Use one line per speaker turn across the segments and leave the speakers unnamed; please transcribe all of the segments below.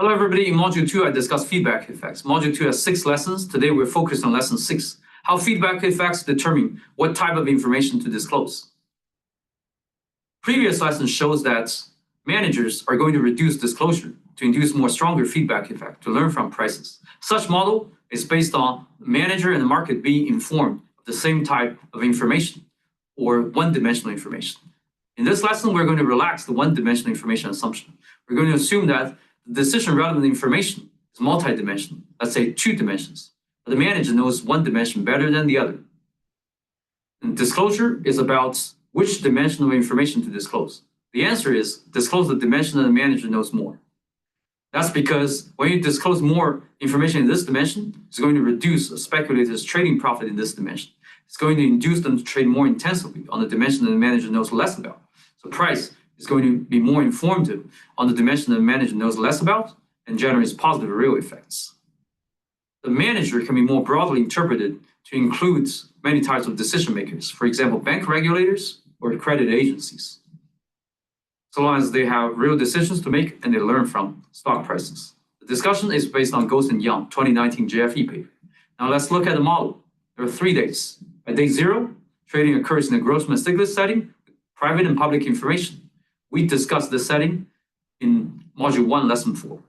Hello everybody, in Module 2 I discussed feedback effects. Module 2 has 6 lessons. Today we're focused on lesson 6, how feedback effects determine what type of information to disclose. Previous lesson shows that managers are going to reduce disclosure to induce more stronger feedback effect to learn from prices. Such model is based on the manager and the market being informed of the same type of information or one-dimensional information. In this lesson, we're going to relax the one-dimensional information assumption. We're going to assume that the decision-relevant information is multi-dimensional, let's say 2 dimensions, but the manager knows one dimension better than the other. And disclosure is about which dimension of information to disclose. The answer is disclose the dimension that the manager knows more. That's because when you disclose more information in this dimension, it's going to reduce a speculator's trading profit in this dimension. It's going to induce them to trade more intensively on the dimension that the manager knows less about. So price is going to be more informative on the dimension that the manager knows less about and generates positive real effects. The manager can be more broadly interpreted to include many types of decision makers, for example, bank regulators or credit agencies, so long as they have real decisions to make and they learn from stock prices. The discussion is based on Ghost and Young 2019 JFE paper. Now let's look at the model. There are 3 days. At day 0, trading occurs in a Grossman-Stiglitz setting, private and public information. We discussed this setting in Module 1, Lesson 4.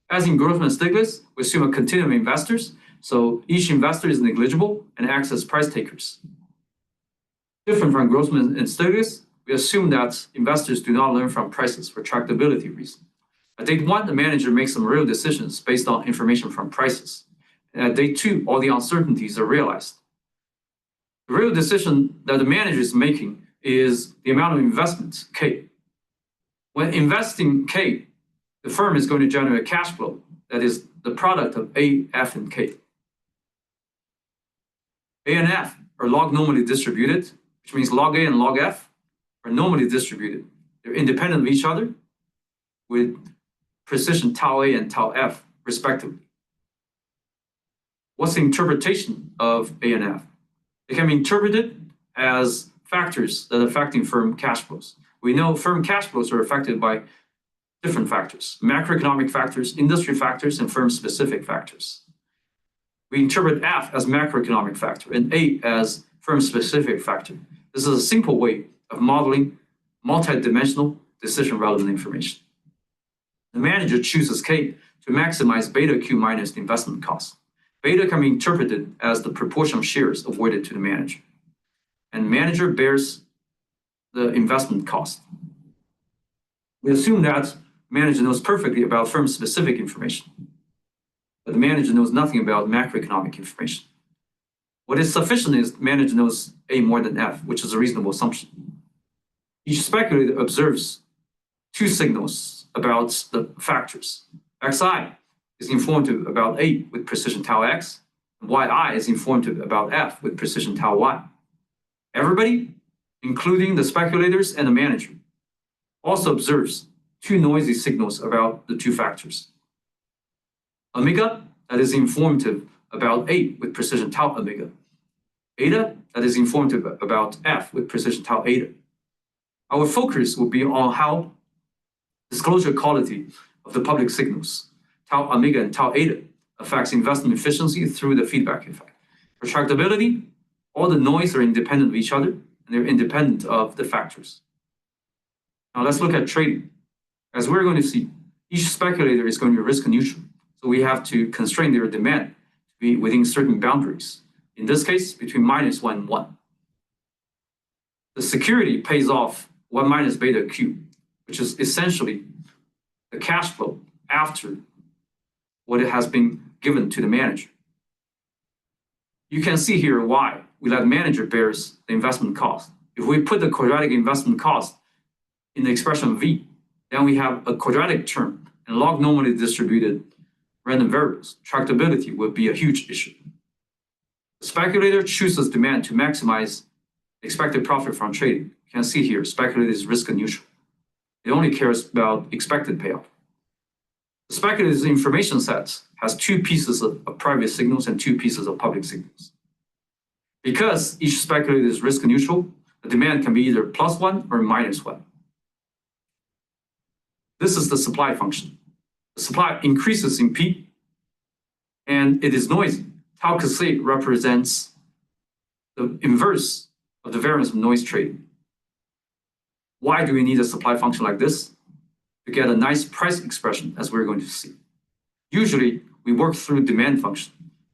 As in Grossman-Stiglitz, we assume a continuum of investors, so each investor is negligible and acts as price takers. Different from Grossman and Stiglitz, we assume that investors do not learn from prices for tractability reasons. At day 1, the manager makes some real decisions based on information from prices. And at day 2, all the uncertainties are realized. The real decision that the manager is making is the amount of investment, K. When investing K, the firm is going to generate a cash flow that is the product of A, F, and K. A and F are log normally distributed, which means log A and log F are normally distributed. They're independent of each other with precision tau A and tau F, respectively. What's the interpretation of A and F? It can be interpreted as factors that are affecting firm cash flows. We know firm cash flows are affected by different factors: macroeconomic factors, industry factors, and firm-specific factors. We interpret F as macroeconomic factor and A as firm-specific factor. This is a simple way of modeling multi-dimensional decision-relevant information. The manager chooses K to maximize beta Q minus the investment cost. Beta can be interpreted as the proportion of shares awarded to the manager. And manager bears the investment cost. We assume that manager knows perfectly about firm-specific information, but the manager knows nothing about macroeconomic information. What is sufficient is manager knows A more than F, which is a reasonable assumption. Each speculator observes 2 signals about the factors. Xi is informative about A with precision tau X, and Yi is informative about F with precision tau Y. Everybody, including the speculators and the manager, also observes 2 noisy signals about the 2 factors. Omega, that is informative about A with precision tau omega. Eta, that is informative about F with precision tau eta. Our focus will be on how disclosure quality of the public signals, tau omega and tau eta, affects investment efficiency through the feedback effect. For tractability, all the noise are independent of each other, and they're independent of the factors. Now let's look at trading. As we're going to see, each speculator is going to be risk neutral, so we have to constrain their demand to be within certain boundaries. In this case, between -1 and 1. The security pays off 1 minus beta Q, which is essentially the cash flow after what it has been given to the manager. You can see here why we let manager bears the investment cost. If we put the quadratic investment cost in the expression V, then we have a quadratic term and log normally distributed random variables. Tractability would be a huge issue. The speculator chooses demand to maximize expected profit from trading. You can see here, speculator is risk neutral. It only cares about expected payoff. The speculator's information set has 2 pieces of private signals and 2 pieces of public signals. Because each speculator is risk neutral, the demand can be either +1 or -1. This is the supply function. the supply increases in P, and it is noisy. Tau K represents the inverse of the variance of noise trading. Why do we need a supply function like this? To get a nice price expression, as we're going to see. Usually, we work through demand function,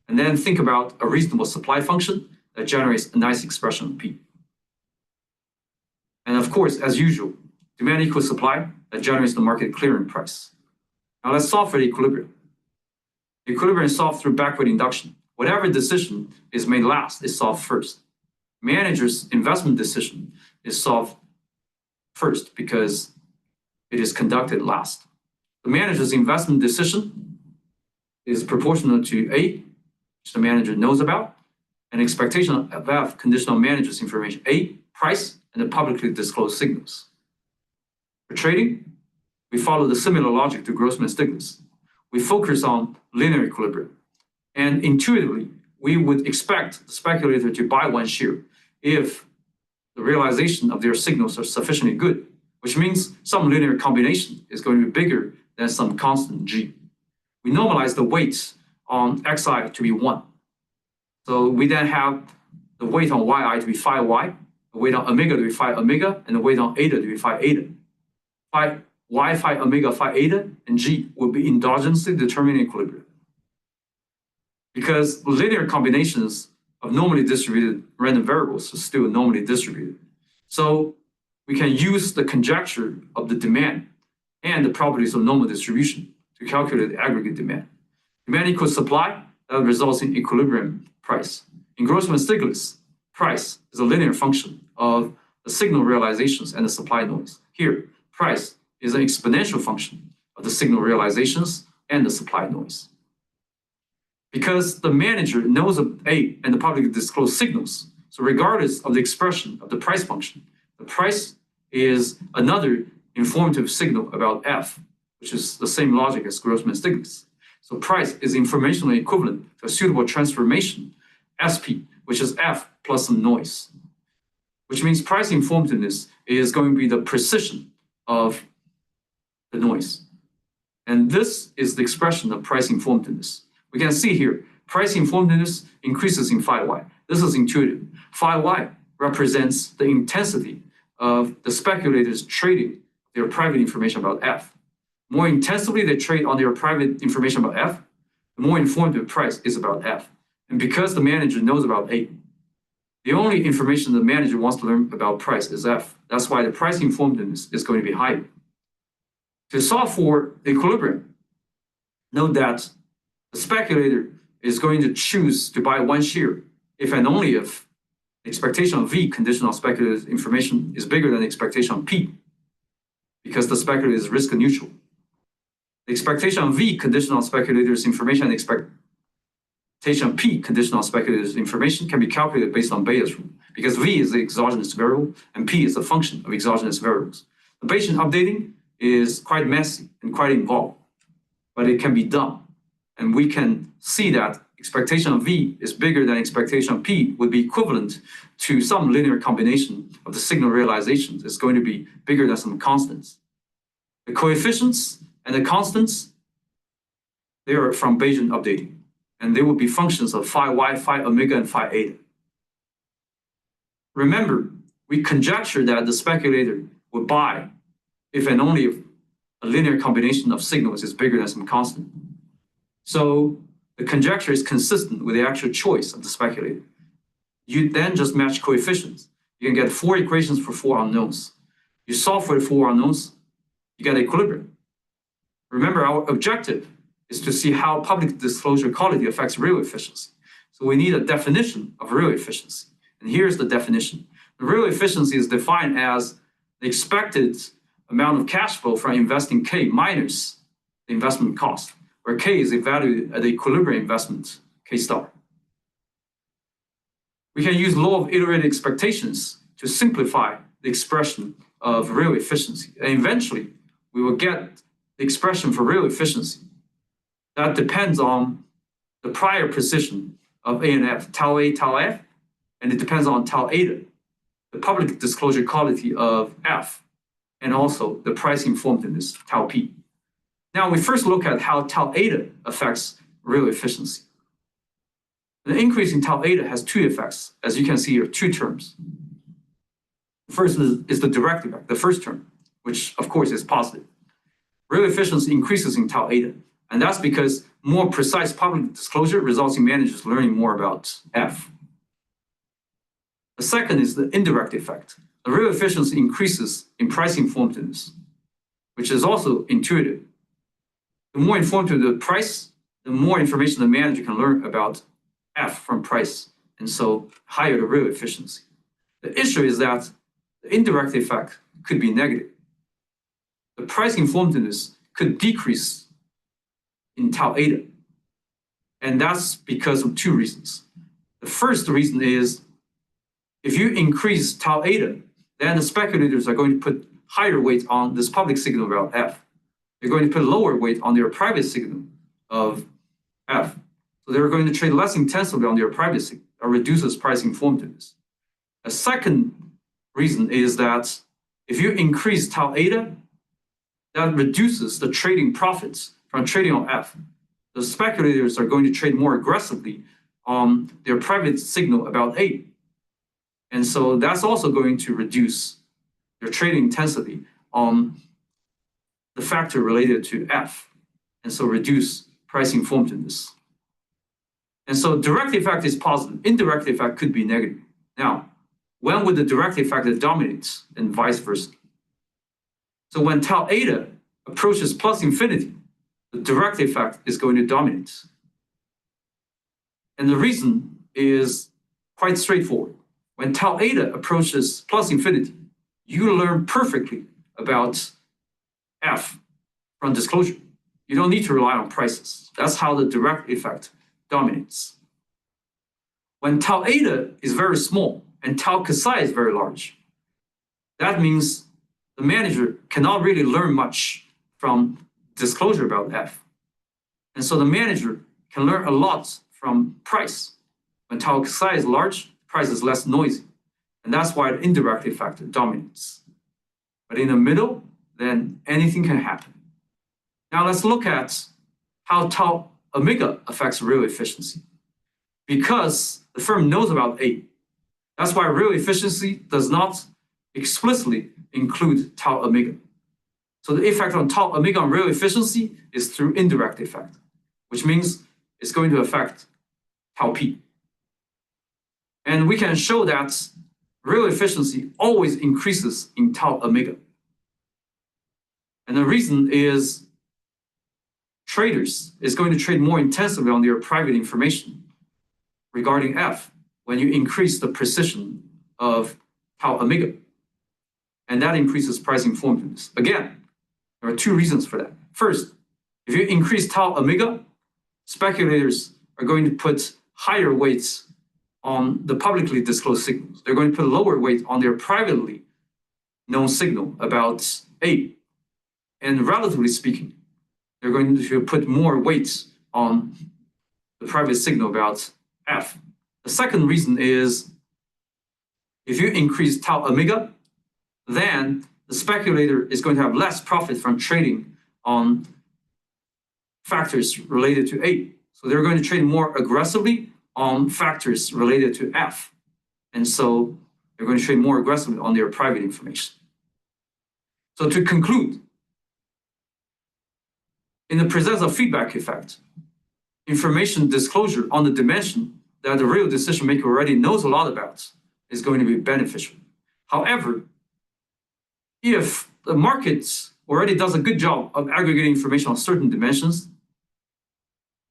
and then think about a reasonable supply function that generates a nice expression of P. And of course, as usual, demand equals supply that generates the market clearing price. Now let's solve for the equilibrium. The equilibrium is solved through backward induction. Whatever decision is made last is solved first. Manager's investment decision is solved first because it is conducted last. The manager's investment decision is proportional to A, which the manager knows about, and expectation of F, conditional manager's information, A, price, and the publicly disclosed signals. For trading, we follow the similar logic to Grossman-Stiglitz. We focus on linear equilibrium. And intuitively, we would expect the speculator to buy one share if the realization of their signals are sufficiently good, which means some linear combination is going to be bigger than some constant G. We normalize the weights on Xi to be 1. So we then have the weight on Yi to be phi Y, the weight on omega to be phi omega, and the weight on eta to be phi eta. Phi Y, phi omega, phi eta, and G will be endogenously determining equilibrium. Because linear combinations of normally distributed random variables are still normally distributed. So we can use the conjecture of the demand and the properties of normal distribution to calculate the aggregate demand. Demand equals supply, that results in equilibrium price. In Grossman-Stiglitz, price is a linear function of the signal realizations and the supply noise. Here, price is an exponential function of the signal realizations and the supply noise. Because the manager knows of A and the publicly disclosed signals, so regardless of the expression of the price function, the price is another informative signal about F, which is the same logic as Grossman-Stiglitz. So price is informationally equivalent to a suitable transformation, SP, which is F plus some noise, which means price informativeness is going to be the precision of the noise. And this is the expression of price informativeness. We can see here, price informativeness increases in phi Y. This is intuitive. Phi Y represents the intensity of the speculators trading their private information about F. The more intensively they trade on their private information about F, the more informative price is about F. And because the manager knows about A, the only information the manager wants to learn about price is F. That's why the price informativeness is going to be higher. To solve for equilibrium, note that the speculator is going to choose to buy one share if and only if the expectation of V conditional on speculator's information is bigger than the expectation of P, because the speculator is risk neutral. The expectation of V conditional on speculator's information and expectation of P conditional on speculator's information can be calculated based on Bayes' rule, because V is the exogenous variable and P is a function of exogenous variables. The Bayesian updating is quite messy and quite involved, but it can be done. And we can see that expectation of V is bigger than expectation of P would be equivalent to some linear combination of the signal realizations. It's going to be bigger than some constants. The coefficients and the constants, they are from Bayesian updating, and they will be functions of phi Y, phi omega, and phi eta. Remember, we conjecture that the speculator would buy if and only if a linear combination of signals is bigger than some constant. So the conjecture is consistent with the actual choice of the speculator. You then just match coefficients. You can get 4 equations for 4 unknowns. You solve for the 4 unknowns, you get equilibrium. Remember, our objective is to see how public disclosure quality affects real efficiency. So we need a definition of real efficiency. And here's the definition. The real efficiency is defined as the expected amount of cash flow from investing K minus the investment cost, where K is evaluated at the equilibrium investment, K star. We can use law of iterated expectations to simplify the expression of real efficiency. And eventually, we will get the expression for real efficiency. That depends on the prior precision of A and F, tau A, tau F, and it depends on tau eta, the public disclosure quality of F, and also the price informativeness, tau P. Now we first look at how tau eta affects real efficiency. The increase in tau eta has two effects, as you can see here, two terms. The first is the direct effect, the first term, which of course is positive. Real efficiency increases in tau eta, and that's because more precise public disclosure results in managers learning more about F. The second is the indirect effect. The real efficiency increases in price informativeness, which is also intuitive. The more informative the price, the more information the manager can learn about F from price, and so higher the real efficiency. The issue is that the indirect effect could be negative. The price informativeness could decrease in tau eta, and that's because of two reasons. The first reason is if you increase tau eta, then the speculators are going to put higher weight on this public signal about F. They're going to put lower weight on their private signal of F. So they're going to trade less intensively on their private signal, or reduces price informativeness. A second reason is that if you increase tau eta, that reduces the trading profits from trading on F. The speculators are going to trade more aggressively on their private signal about A. And so that's also going to reduce their trading intensity on the factor related to F, and so reduce price informativeness. And so direct effect is positive, indirect effect could be negative. Now, when would the direct effect dominate and vice versa? So when tau eta approaches plus infinity, the direct effect is going to dominate. And the reason is quite straightforward. When tau eta approaches plus infinity, you learn perfectly about F from disclosure. You don't need to rely on prices. That's how the direct effect dominates. When tau eta is very small and tau psi is very large, that means the manager cannot really learn much from disclosure about F. And so the manager can learn a lot from price. When tau psi is large, price is less noisy. And that's why the indirect effect dominates. But in the middle, then anything can happen. Now let's look at how tau omega affects real efficiency. Because the firm knows about A, that's why real efficiency does not explicitly include tau omega. So the effect on tau omega on real efficiency is through indirect effect, which means it's going to affect tau p. And we can show that real efficiency always increases in tau omega. And the reason is traders is going to trade more intensively on their private information regarding F when you increase the precision of tau omega. And that increases price informativeness. Again, there are two reasons for that. First, if you increase tau omega, speculators are going to put higher weights on the publicly disclosed signals. They're going to put lower weight on their privately known signal about A. And relatively speaking, they're going to put more weight on the private signal about F. The second reason is if you increase tau omega, then the speculator is going to have less profit from trading on factors related to A. So they're going to trade more aggressively on factors related to F. And so they're going to trade more aggressively on their private information. So to conclude, in the presence of feedback effect, information disclosure on the dimension that the real decision maker already knows a lot about is going to be beneficial. However, if the market already does a good job of aggregating information on certain dimensions,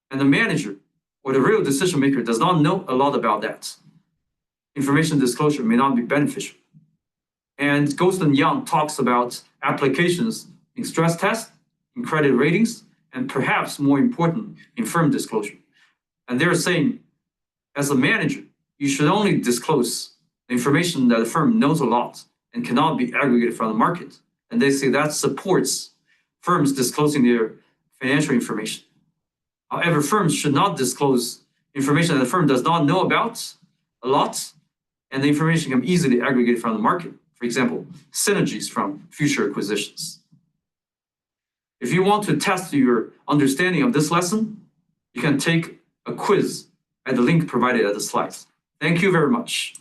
and the manager or the real decision maker does not know a lot about that, information disclosure may not be beneficial. And Ghost and Young talks about applications in stress tests, in credit ratings, and perhaps more important, in firm disclosure. And they're saying, as a manager, you should only disclose the information that the firm knows a lot and cannot be aggregated from the market. And they say that supports firms disclosing their financial information. However, firms should not disclose information that the firm does not know about a lot, and the information can be easily aggregated from the market. For example, synergies from future acquisitions. If you want to test your understanding of this lesson, you can take a quiz at the link provided at the slides. Thank you very much.